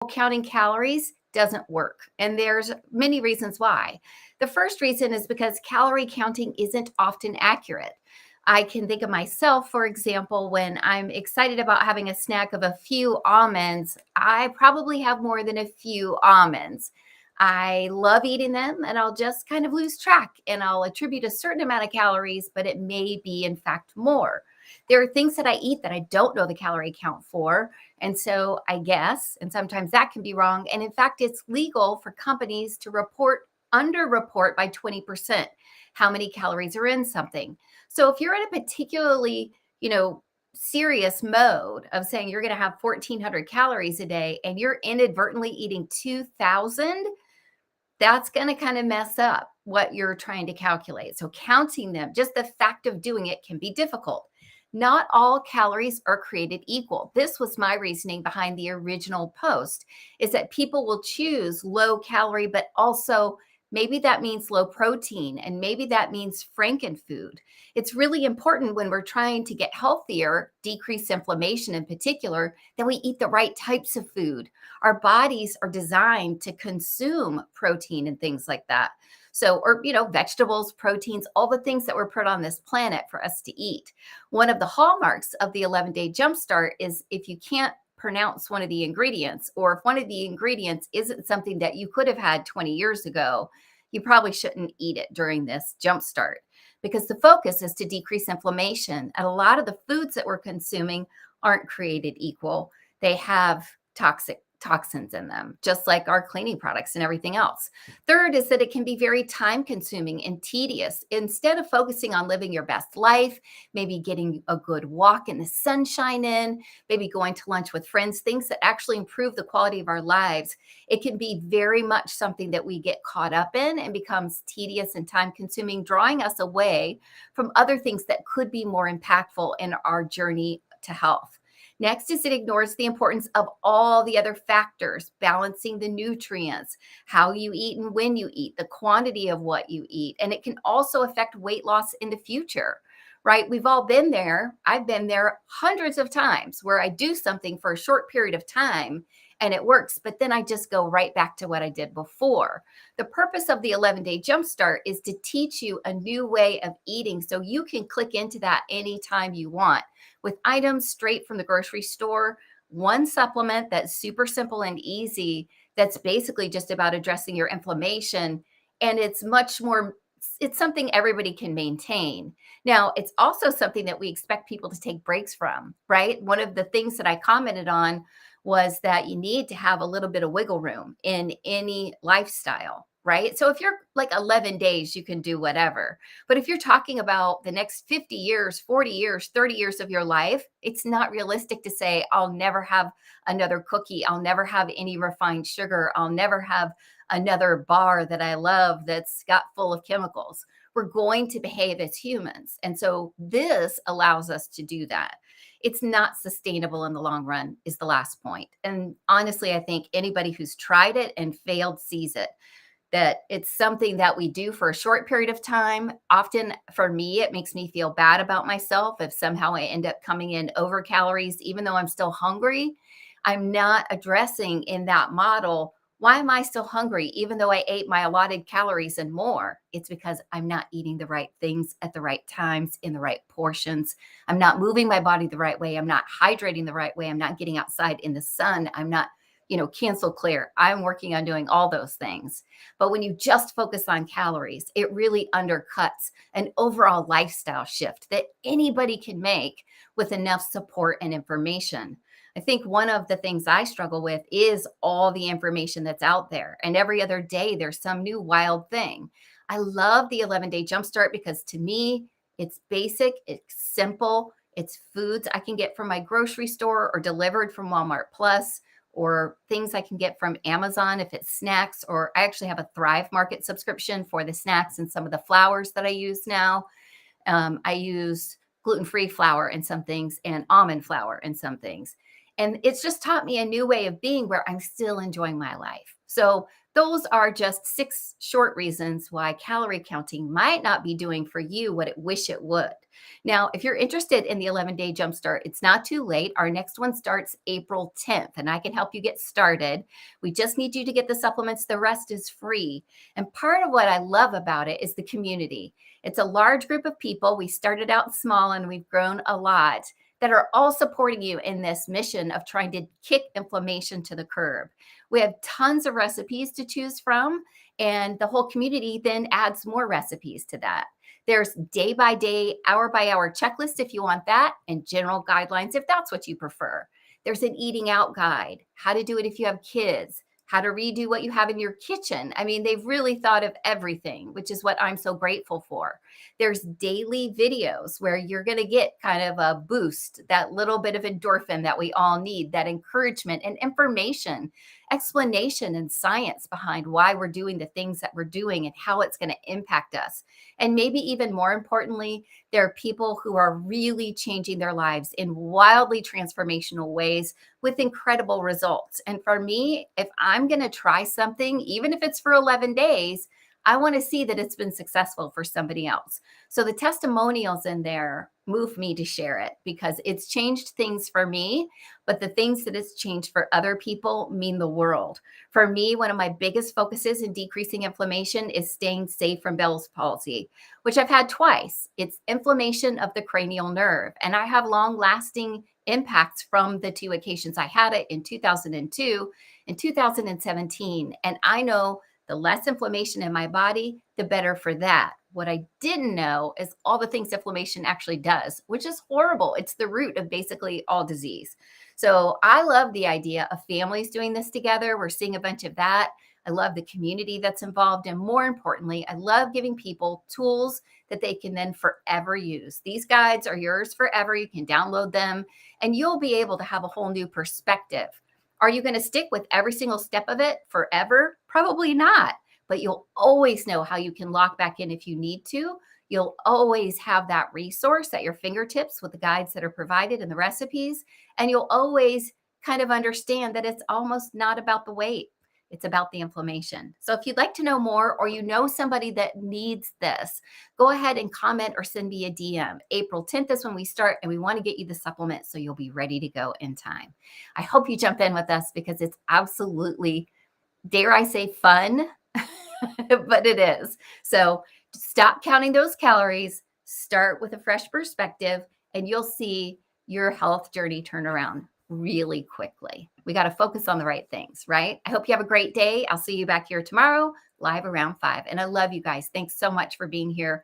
counting calories doesn't work. And there's many reasons why. The first reason is because calorie counting isn't often accurate. I can think of myself, for example, when I'm excited about having a snack of a few almonds, I probably have more than a few almonds. I love eating them and I'll just kind of lose track and I'll attribute a certain amount of calories, but it may be, in fact, more. There are things that I eat that I don't know the calorie count for. And so I guess, and sometimes that can be wrong. And in fact, it's legal for companies to underreport by 20% how many calories are in something. So if you're in a particularly, serious mode of saying you're going to have 1,400 calories a day and you're inadvertently eating 2,000, that's going to kind of mess up what you're trying to calculate. So counting them, just the fact of doing it can be difficult. Not all calories are created equal. This was my reasoning behind the original post, is that people will choose low calorie, but also maybe that means low protein and maybe that means frankenfood. It's really important when we're trying to get healthier, decrease inflammation in particular, that we eat the right types of food. Our bodies are designed to consume protein and things like that. So, or, vegetables, proteins, all the things that were put on this planet for us to eat. One of the hallmarks of the 11-day jumpstart is if you can't pronounce one of the ingredients, or if one of the ingredients isn't something that you could have had 20 years ago, you probably shouldn't eat it during this jumpstart, because the focus is to decrease inflammation. And a lot of the foods that we're consuming aren't created equal. They have toxins in them, just like our cleaning products and everything else. Third is that it can be very time consuming and tedious. Instead of focusing on living your best life, maybe getting a good walk in the sunshine in, maybe going to lunch with friends, things that actually improve the quality of our lives, it can be very much something that we get caught up in and becomes tedious and time consuming, drawing us away from other things that could be more impactful in our journey to health. Next is it ignores the importance of all the other factors, balancing the nutrients, how you eat and when you eat, the quantity of what you eat. And it can also affect weight loss in the future, right? We've all been there. I've been there hundreds of times where I do something for a short period of time and it works, but then I just go right back to what I did before. The purpose of the 11-day jumpstart is to teach you a new way of eating so you can click into that anytime you want with items straight from the grocery store, one supplement that's super simple and easy, that's basically just about addressing your inflammation. And it's something everybody can maintain. Now, it's also something that we expect people to take breaks from, right? One of the things that I commented on was that you need to have a little bit of wiggle room in any lifestyle, right? So if you're like 11 days, you can do whatever. But if you're talking about the next 50 years, 40 years, 30 years of your life, it's not realistic to say, I'll never have another cookie. I'll never have any refined sugar. I'll never have another bar that I love that's got full of chemicals. We're going to behave as humans. And so this allows us to do that. It's not sustainable in the long run is the last point. And honestly, I think anybody who's tried it and failed sees it, that it's something that we do for a short period of time. Often for me, it makes me feel bad about myself if somehow I end up coming in over calories, even though I'm still hungry. I'm not addressing in that model, why am I still hungry, even though I ate my allotted calories and more? It's because I'm not eating the right things at the right times in the right portions. I'm not moving my body the right way. I'm not hydrating the right way. I'm not getting outside in the sun. I'm not, cancel clear. I'm working on doing all those things. But when you just focus on calories, it really undercuts an overall lifestyle shift that anybody can make with enough support and information. I think one of the things I struggle with is all the information that's out there. And every other day, there's some new wild thing. I love the 11-day jumpstart because to me, it's basic, it's simple, it's foods I can get from my grocery store or delivered from Walmart Plus, or things I can get from Amazon if it's snacks, or I actually have a Thrive Market subscription for the snacks and some of the flours that I use now. I use gluten-free flour in some things and almond flour in some things. And it's just taught me a new way of being where I'm still enjoying my life. So those are just 6 short reasons why calorie counting might not be doing for you what it wish it would. Now, if you're interested in the 11-day jumpstart, it's not too late. Our next one starts April 10th, and I can help you get started. We just need you to get the supplements. The rest is free. And part of what I love about it is the community. It's a large group of people. We started out small and we've grown a lot that are all supporting you in this mission of trying to kick inflammation to the curb. We have tons of recipes to choose from, and the whole community then adds more recipes to that. There's day by day, hour by hour checklist if you want that, and general guidelines if that's what you prefer. There's an eating out guide, how to do it if you have kids, how to redo what you have in your kitchen. I mean, they've really thought of everything, which is what I'm so grateful for. There's daily videos where you're going to get kind of a boost, that little bit of endorphin that we all need, that encouragement and information, explanation and science behind why we're doing the things that we're doing and how it's going to impact us. And maybe even more importantly, there are people who are really changing their lives in wildly transformational ways with incredible results. And for me, if I'm going to try something, even if it's for 11 days, I want to see that it's been successful for somebody else. So the testimonials in there move me to share it because it's changed things for me, but the things that it's changed for other people mean the world. For me, one of my biggest focuses in decreasing inflammation is staying safe from Bell's palsy, which I've had twice. It's inflammation of the cranial nerve, and I have long-lasting impacts from the 2 occasions. I had it in 2002 and 2017, and I know the less inflammation in my body, the better for that. What I didn't know is all the things inflammation actually does, which is horrible. It's the root of basically all disease. So I love the idea of families doing this together. We're seeing a bunch of that. I love the community that's involved. And more importantly, I love giving people tools that they can then forever use. These guides are yours forever. You can download them and you'll be able to have a whole new perspective. Are you going to stick with every single step of it forever? Probably not, but you'll always know how you can lock back in if you need to. You'll always have that resource at your fingertips with the guides that are provided and the recipes. And you'll always kind of understand that it's almost not about the weight. It's about the inflammation. So if you'd like to know more or you know somebody that needs this, go ahead and comment or send me a DM. April 10th is when we start and we want to get you the supplement so you'll be ready to go in time. I hope you jump in with us because it's absolutely, dare I say, fun, but it is. So stop counting those calories, start with a fresh perspective, and you'll see your health journey turn around really quickly. We got to focus on the right things, right? I hope you have a great day. I'll see you back here tomorrow, live around 5. And I love you guys. Thanks so much for being here